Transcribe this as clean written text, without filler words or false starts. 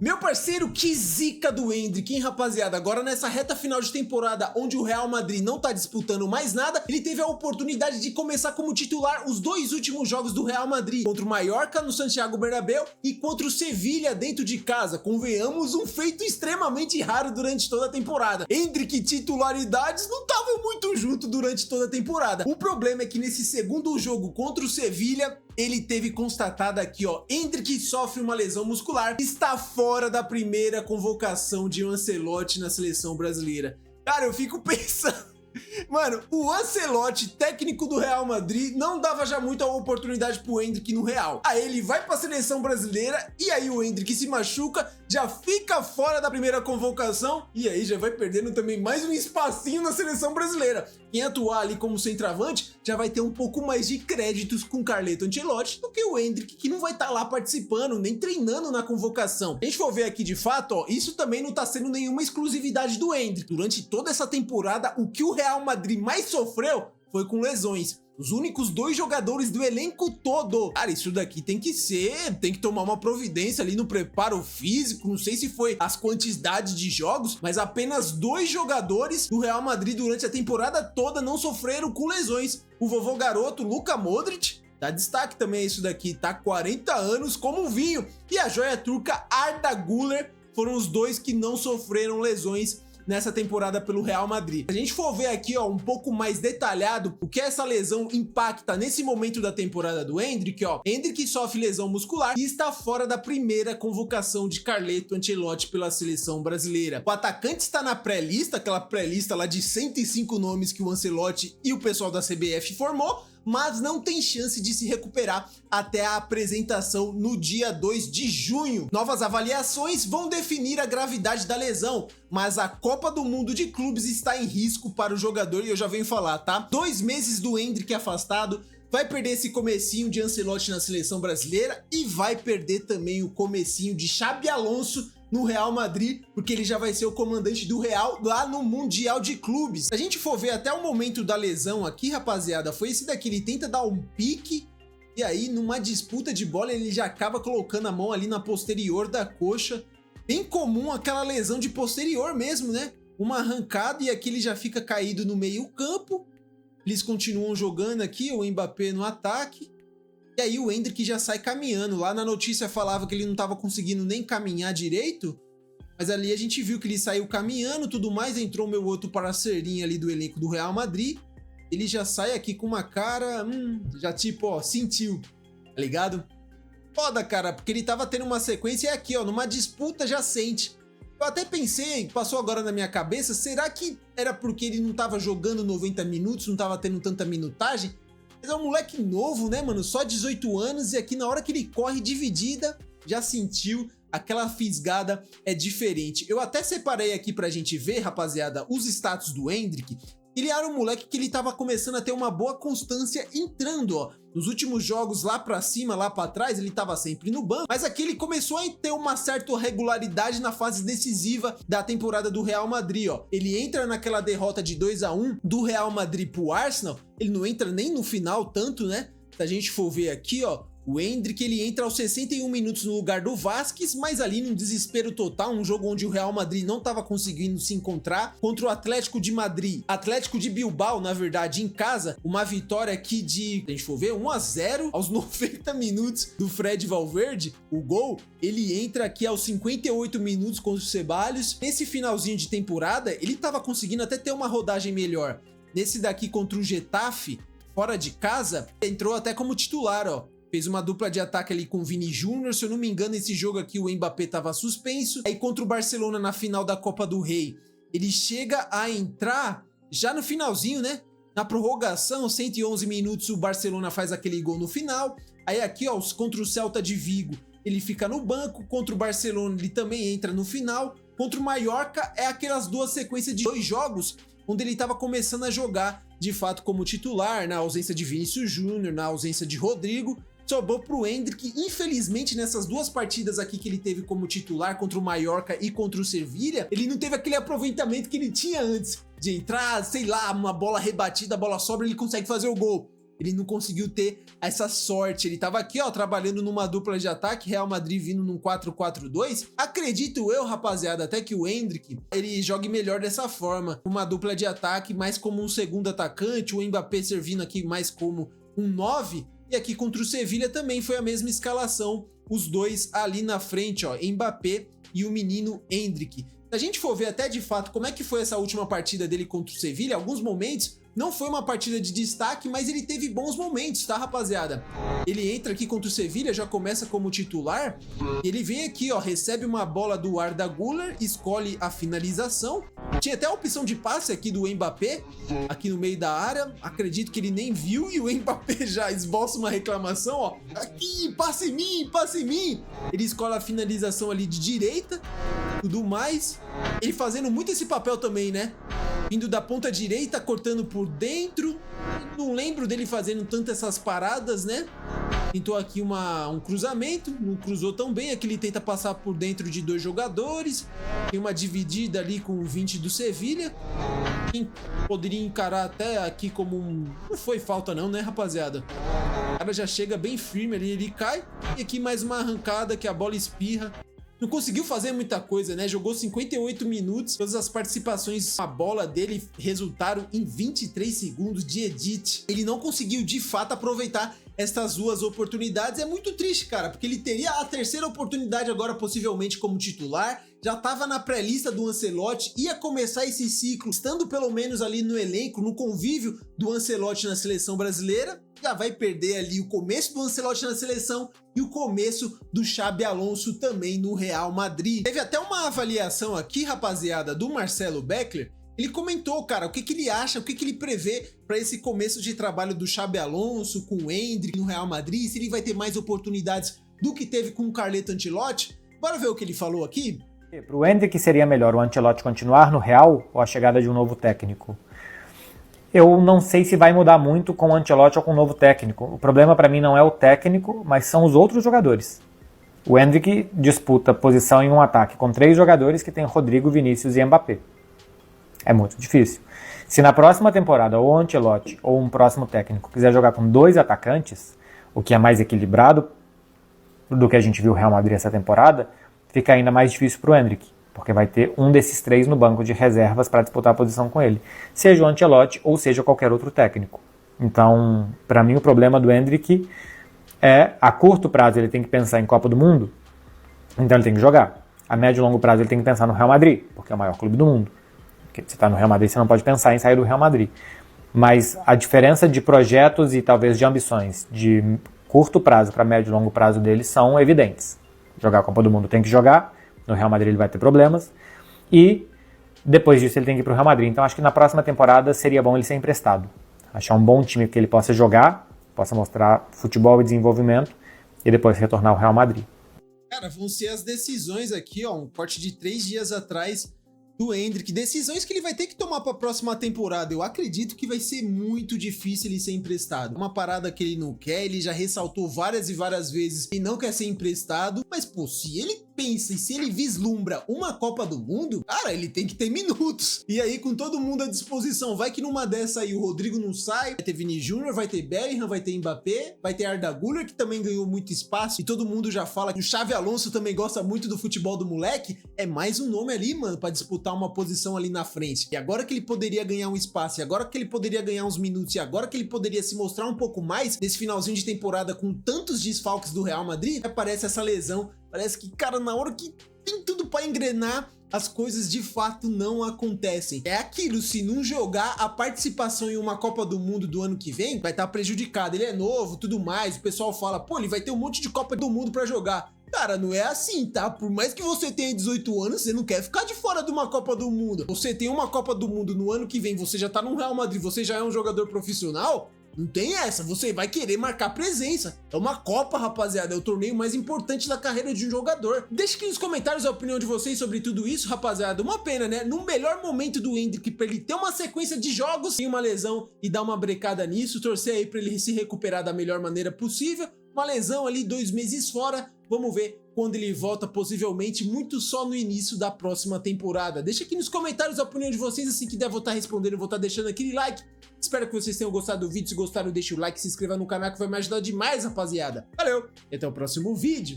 Meu parceiro, que zica do Endrick, hein, rapaziada? Agora nessa reta final de temporada, onde o Real Madrid não tá disputando mais nada, ele teve a oportunidade de começar como titular os dois últimos jogos do Real Madrid, contra o Mallorca no Santiago Bernabéu e contra o Sevilha dentro de casa. Convenhamos, um feito extremamente raro durante toda a temporada. Endrick e titularidades não estavam muito junto durante toda a temporada. O problema é que nesse segundo jogo contra o Sevilha, ele teve constatado aqui, ó, Endrick sofre uma lesão muscular, está fora da primeira convocação de Ancelotti na seleção brasileira. Cara, eu fico pensando, mano, o Ancelotti, técnico do Real Madrid, não dava já muita oportunidade pro Endrick no Real. Aí ele vai pra seleção brasileira e aí o Endrick se machuca, já fica fora da primeira convocação e aí já vai perdendo também mais um espacinho na seleção brasileira. Quem atuar ali como centroavante já vai ter um pouco mais de créditos com Carleto Ancelotti do que o Endrick, que não vai estar lá participando, nem treinando na convocação. A gente for ver aqui de fato, ó, isso também não tá sendo nenhuma exclusividade do Endrick. Durante toda essa temporada, o que o Real Madrid mais sofreu foi com lesões. Os únicos dois jogadores do elenco todo. Cara, isso daqui tem que tomar uma providência ali no preparo físico. Não sei se foi as quantidades de jogos, mas apenas dois jogadores do Real Madrid durante a temporada toda não sofreram com lesões. O vovô garoto, Luka Modric, dá destaque também isso daqui, tá 40 anos como um vinho. E a joia turca Arda Güler foram os dois que não sofreram lesões nessa temporada pelo Real Madrid. Se a gente for ver aqui, ó, um pouco mais detalhado o que essa lesão impacta nesse momento da temporada do Endrick, ó. Endrick sofre lesão muscular e está fora da primeira convocação de Carleto Ancelotti pela seleção brasileira. O atacante está na pré-lista, aquela pré-lista lá de 105 nomes que o Ancelotti e o pessoal da CBF formou, mas não tem chance de se recuperar até a apresentação no dia 2 de junho. Novas avaliações vão definir a gravidade da lesão, mas a Copa do Mundo de Clubes está em risco para o jogador e eu já venho falar, tá? 2 meses do Endrick afastado, vai perder esse comecinho de Ancelotti na seleção brasileira e vai perder também o comecinho de Xabi Alonso no Real Madrid, porque ele já vai ser o comandante do Real lá no Mundial de Clubes. Se a gente for ver até o momento da lesão aqui, rapaziada, foi esse daqui, ele tenta dar um pique e aí numa disputa de bola ele já acaba colocando a mão ali na posterior da coxa. Bem comum aquela lesão de posterior mesmo, né? Uma arrancada e aqui ele já fica caído no meio campo. Eles continuam jogando aqui, o Mbappé no ataque. E aí o Endrick já sai caminhando. Lá na notícia falava que ele não estava conseguindo nem caminhar direito, mas ali a gente viu que ele saiu caminhando, tudo mais. Entrou meu outro parceirinho ali do elenco do Real Madrid. Ele já sai aqui com uma cara, já tipo, ó, sentiu, tá ligado? Foda, cara, porque ele tava tendo uma sequência e aqui, ó, numa disputa já sente. Eu até pensei, passou agora na minha cabeça, será que era porque ele não tava jogando 90 minutos, não tava tendo tanta minutagem? Mas é um moleque novo, né, mano? Só 18 anos e aqui na hora que ele corre dividida, já sentiu aquela fisgada, é diferente. Eu até separei aqui pra gente ver, rapaziada, os status do Endrick. Ele era um moleque que ele tava começando a ter uma boa constância entrando, ó. Nos últimos jogos lá pra cima, lá pra trás, ele tava sempre no banco, mas aqui ele começou a ter uma certa regularidade na fase decisiva da temporada do Real Madrid, ó. Ele entra naquela derrota de 2-1 do Real Madrid pro Arsenal, ele não entra nem no final tanto, né? Se a gente for ver aqui, ó, o Endrick, ele entra aos 61 minutos no lugar do Vasquez, mas ali num desespero total, um jogo onde o Real Madrid não estava conseguindo se encontrar, contra o Atlético de Madrid, Atlético de Bilbao, na verdade, em casa, uma vitória aqui de, a gente for ver, 1-0 aos 90 minutos do Fred Valverde. O gol, ele entra aqui aos 58 minutos contra o Ceballos. Nesse finalzinho de temporada, ele estava conseguindo até ter uma rodagem melhor. Nesse daqui contra o Getafe, fora de casa, entrou até como titular, ó. Fez uma dupla de ataque ali com o Vini Júnior. Se eu não me engano, esse jogo aqui o Mbappé estava suspenso. Aí contra o Barcelona na final da Copa do Rei, ele chega a entrar já no finalzinho, né? Na prorrogação, 111 minutos, o Barcelona faz aquele gol no final. Aí aqui, ó, contra o Celta de Vigo, ele fica no banco. Contra o Barcelona, ele também entra no final. Contra o Mallorca, é aquelas duas sequências de 2 jogos onde ele estava começando a jogar de fato como titular, na ausência de Vinícius Júnior, na ausência de Rodrigo. Sobrou pro Endrick, infelizmente nessas 2 partidas aqui que ele teve como titular contra o Mallorca e contra o Sevilha, ele não teve aquele aproveitamento que ele tinha antes, de entrar, sei lá, uma bola rebatida, a bola sobra, ele consegue fazer o gol. ele não conseguiu ter essa sorte. Ele tava aqui, ó, trabalhando numa dupla de ataque, Real Madrid vindo num 4-4-2. Acredito eu, rapaziada, até que o Endrick, ele jogue melhor dessa forma. Uma dupla de ataque, mais como um segundo atacante, o Mbappé servindo aqui mais como um 9. E aqui contra o Sevilha também foi a mesma escalação. Os dois ali na frente, ó, Mbappé e o menino Endrick. Se a gente for ver até de fato como é que foi essa última partida dele contra o Sevilha, alguns momentos não foi uma partida de destaque, mas ele teve bons momentos, tá, rapaziada? Ele entra aqui contra o Sevilha, já começa como titular, e ele vem aqui, ó, recebe uma bola do Arda Güler, escolhe a finalização. Tinha até a opção de passe aqui do Mbappé, aqui no meio da área, acredito que ele nem viu, e o Mbappé já esboça uma reclamação, ó, aqui, passe em mim, passe em mim. Ele escolhe a finalização ali de direita, tudo mais. Ele fazendo muito esse papel também, né? Vindo da ponta direita, cortando por dentro. Não lembro dele fazendo tanto essas paradas, né? Tentou aqui um cruzamento, não cruzou tão bem. Aqui ele tenta passar por dentro de dois jogadores. Tem uma dividida ali com o 20 do Sevilha. Quem poderia encarar até aqui como um... Não foi falta não, né, rapaziada? O cara já chega bem firme ali, ele cai. E aqui mais uma arrancada que a bola espirra. Não conseguiu fazer muita coisa, né? Jogou 58 minutos. Todas as participações com a bola dele resultaram em 23 segundos de edit. Ele não conseguiu, de fato, aproveitar estas duas oportunidades. É muito triste, cara, porque ele teria a terceira oportunidade agora, possivelmente, como titular. Já estava na pré-lista do Ancelotti, ia começar esse ciclo, estando pelo menos ali no elenco, no convívio do Ancelotti na seleção brasileira. Já vai perder ali o começo do Ancelotti na seleção e o começo do Xabi Alonso também no Real Madrid. Teve até uma avaliação aqui, rapaziada, do Marcelo Beckler. Ele comentou, cara, o que ele acha, o que ele prevê para esse começo de trabalho do Xabi Alonso com o Endrick no Real Madrid, se ele vai ter mais oportunidades do que teve com o Carleto Ancelotti. Bora ver o que ele falou aqui? Para o Endrick seria melhor o Ancelotti continuar no Real ou a chegada de um novo técnico? Eu não sei se vai mudar muito com o Ancelotti ou com o novo técnico. O problema para mim não é o técnico, mas são os outros jogadores. O Endrick disputa posição em um ataque com 3 jogadores que tem Rodrigo, Vinícius e Mbappé. É muito difícil. Se na próxima temporada ou o Ancelotti ou um próximo técnico quiser jogar com 2 atacantes, o que é mais equilibrado do que a gente viu o Real Madrid essa temporada, fica ainda mais difícil para o Endrick, porque vai ter um desses 3 no banco de reservas para disputar a posição com ele, seja o Ancelotti ou seja qualquer outro técnico. Então, para mim, o problema do Endrick é, a curto prazo ele tem que pensar em Copa do Mundo, então ele tem que jogar. A médio e longo prazo ele tem que pensar no Real Madrid, porque é o maior clube do mundo. Porque você está no Real Madrid, você não pode pensar em sair do Real Madrid. Mas a diferença de projetos e talvez de ambições de curto prazo para médio e longo prazo dele são evidentes. Jogar a Copa do Mundo tem que jogar, no Real Madrid ele vai ter problemas, e depois disso ele tem que ir para o Real Madrid. Então acho que na próxima temporada seria bom ele ser emprestado. Achar um bom time que ele possa jogar, possa mostrar futebol e desenvolvimento, e depois retornar ao Real Madrid. Cara, vão ser as decisões aqui, ó, um corte de 3 dias atrás do Endrick, decisões que ele vai ter que tomar para a próxima temporada. Eu acredito que vai ser muito difícil ele ser emprestado. Uma parada que ele não quer, ele já ressaltou várias e várias vezes que não quer ser emprestado, mas pô, se ele pensa e se ele vislumbra uma Copa do Mundo, cara, ele tem que ter minutos. E aí, com todo mundo à disposição, vai que numa dessa aí o Rodrigo não sai, vai ter Vini Júnior, vai ter Bellingham, vai ter Mbappé, vai ter Arda Güler, que também ganhou muito espaço, e todo mundo já fala que o Xabi Alonso também gosta muito do futebol do moleque. É mais um nome ali, mano, pra disputar uma posição ali na frente. E agora que ele poderia ganhar um espaço, e agora que ele poderia ganhar uns minutos, e agora que ele poderia se mostrar um pouco mais nesse finalzinho de temporada com tantos desfalques do Real Madrid, aparece essa lesão. Parece que, cara, na hora que tem tudo pra engrenar, as coisas de fato não acontecem. É aquilo, se não jogar, a participação em uma Copa do Mundo do ano que vem vai estar prejudicada. Ele é novo, tudo mais, o pessoal fala, pô, ele vai ter um monte de Copa do Mundo pra jogar. Cara, não é assim, tá? Por mais que você tenha 18 anos, você não quer ficar de fora de uma Copa do Mundo. Você tem uma Copa do Mundo no ano que vem, você já tá no Real Madrid, você já é um jogador profissional, não tem essa, você vai querer marcar presença. É uma Copa, rapaziada, é o torneio mais importante da carreira de um jogador. Deixa aqui nos comentários a opinião de vocês sobre tudo isso, rapaziada. Uma pena, né? No melhor momento do Endrick, pra ele ter uma sequência de jogos, tem uma lesão e dar uma brecada nisso, torcer aí pra ele se recuperar da melhor maneira possível. Uma lesão ali, 2 meses fora, Vamos ver quando ele volta, possivelmente muito só no início da próxima temporada. Deixa aqui nos comentários a opinião de vocês, assim que der vou estar respondendo, vou estar deixando aquele like. Espero que vocês tenham gostado do vídeo. Se gostaram, deixa o like, se inscreva no canal que vai me ajudar demais, rapaziada. Valeu, e até o próximo vídeo.